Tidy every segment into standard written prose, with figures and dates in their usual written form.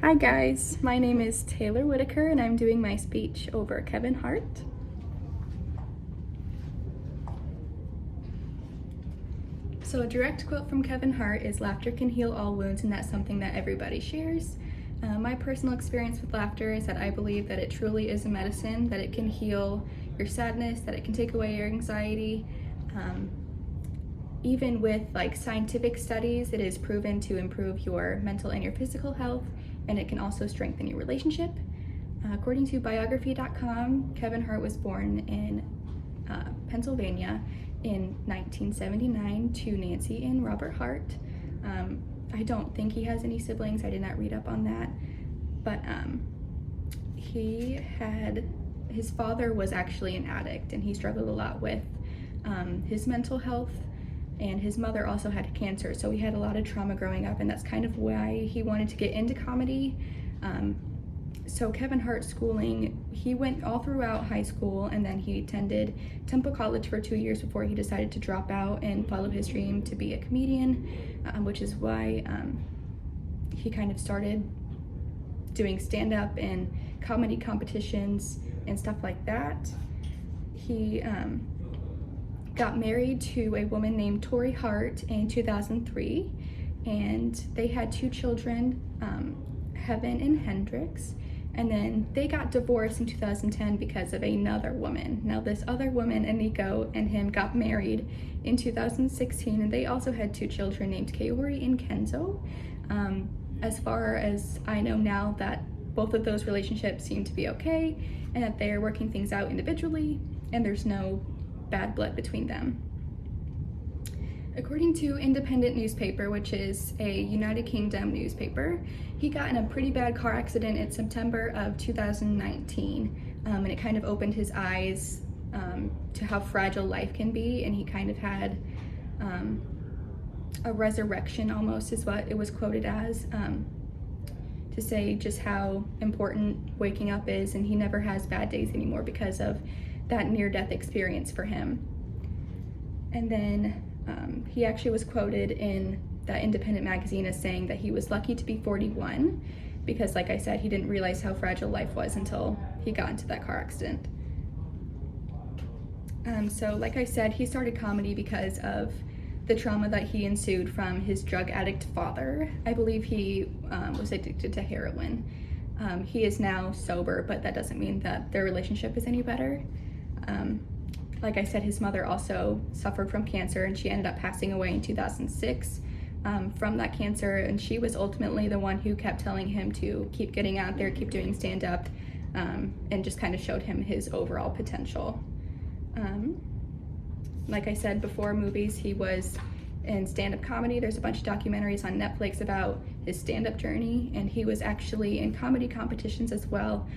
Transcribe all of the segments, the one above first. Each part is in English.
Hi guys, my name is Taylor Whitaker and I'm doing my speech over Kevin Hart. So a direct quote from Kevin Hart is, "Laughter can heal all wounds," and that's something that everybody shares. My personal experience with laughter is that I believe that it truly is a medicine, that it can heal your sadness, that it can take away your anxiety. Even with scientific studies, it is proven to improve your mental and your physical health, and it can also strengthen your relationship. According to biography.com, Kevin Hart was born in Pennsylvania in 1979 to Nancy and Robert Hart. I don't think he has any siblings. I did not read up on that. But his father was actually an addict, and he struggled a lot with his mental health. And his mother also had cancer, so he had a lot of trauma growing up, and that's kind of why he wanted to get into comedy. So Kevin Hart's schooling, he went all throughout high school, and then he attended Temple College for 2 years before he decided to drop out and follow his dream to be a comedian, which is why he kind of started doing stand-up and comedy competitions and stuff like that. He got married to a woman named Tori Hart in 2003, and they had 2 children, Heaven and Hendrix, and then they got divorced in 2010 because of another woman. Now this other woman, Aniko, and him got married in 2016, and they also had 2 children named Kaori and Kenzo. As far as I know now, that both of those relationships seem to be okay, and that they're working things out individually, and there's no bad blood between them. According to Independent newspaper, which is a United Kingdom newspaper, he got in a pretty bad car accident in September of 2019, and it kind of opened his eyes to how fragile life can be, and he kind of had a resurrection almost, is what it was quoted as, to say just how important waking up is, and he never has bad days anymore because of that near-death experience for him. And then he actually was quoted in that Independent magazine as saying that he was lucky to be 41 because, like I said, he didn't realize how fragile life was until he got into that car accident. So like I said, he started comedy because of the trauma that he ensued from his drug addict father. I believe he was addicted to heroin. He is now sober, but that doesn't mean that their relationship is any better. Like I said, his mother also suffered from cancer, and she ended up passing away in 2006 from that cancer, and she was ultimately the one who kept telling him to keep getting out there, keep doing stand-up, and just kind of showed him his overall potential. Like I said before, movies, he was in stand-up comedy. There's a bunch of documentaries on Netflix about his stand-up journey, and he was actually in comedy competitions as well.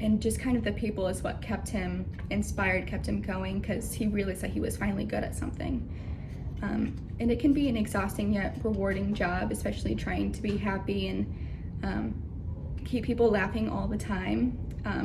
And just kind of the people is what kept him inspired, kept him going, because he realized that he was finally good at something. And it can be an exhausting yet rewarding job, especially trying to be happy and keep people laughing all the time.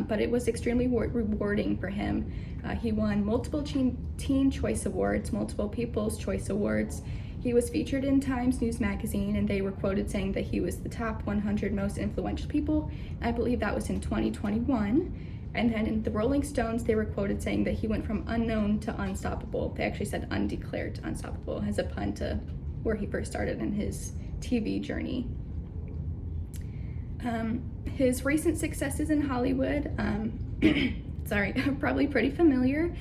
But it was extremely rewarding for him. He won multiple Teen Choice Awards, multiple People's Choice Awards. He was featured in Times News magazine, and they were quoted saying that he was the top 100 most influential people. I believe that was in 2021. And then in the Rolling Stones, they were quoted saying that he went from unknown to unstoppable. They actually said undeclared to unstoppable as a pun to where he first started in his TV journey. His recent successes in Hollywood, sorry, probably pretty familiar.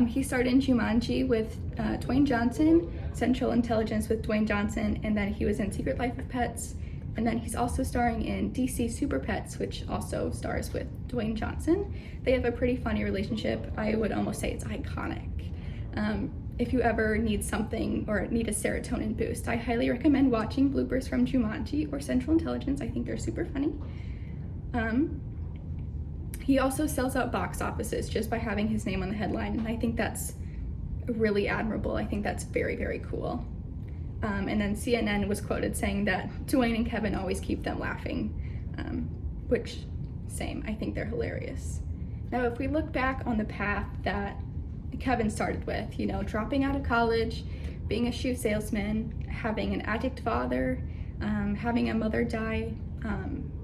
He starred in Jumanji with Dwayne Johnson, Central Intelligence with Dwayne Johnson, and then he was in Secret Life of Pets. And then he's also starring in DC Super Pets, which also stars with Dwayne Johnson. They have a pretty funny relationship. I would almost say it's iconic. If you ever need something or need a serotonin boost, I highly recommend watching bloopers from Jumanji or Central Intelligence. I think they're super funny. He also sells out box offices just by having his name on the headline, and I think that's really admirable. I think that's very, very cool. And then CNN was quoted saying that Dwayne and Kevin always keep them laughing, which, same, I think they're hilarious. Now, if we look back on the path that Kevin started with, dropping out of college, being a shoe salesman, having an addict father, having a mother die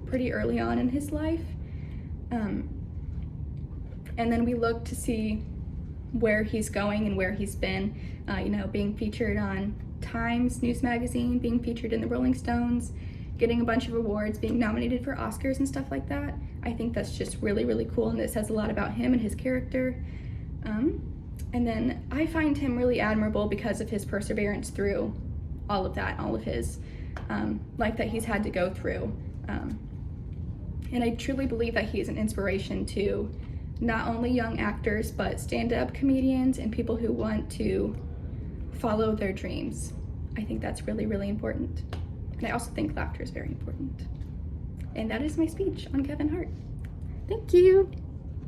pretty early on in his life. And then we look to see where he's going and where he's been, being featured on Times News Magazine, being featured in the Rolling Stones, getting a bunch of awards, being nominated for Oscars and stuff like that. I think that's just really, really cool, and it says a lot about him and his character. And then I find him really admirable because of his perseverance through all of that, all of his life that he's had to go through. And I truly believe that he is an inspiration to not only young actors, but stand-up comedians and people who want to follow their dreams. I think that's really, really important. And I also think laughter is very important. And that is my speech on Kevin Hart. Thank you.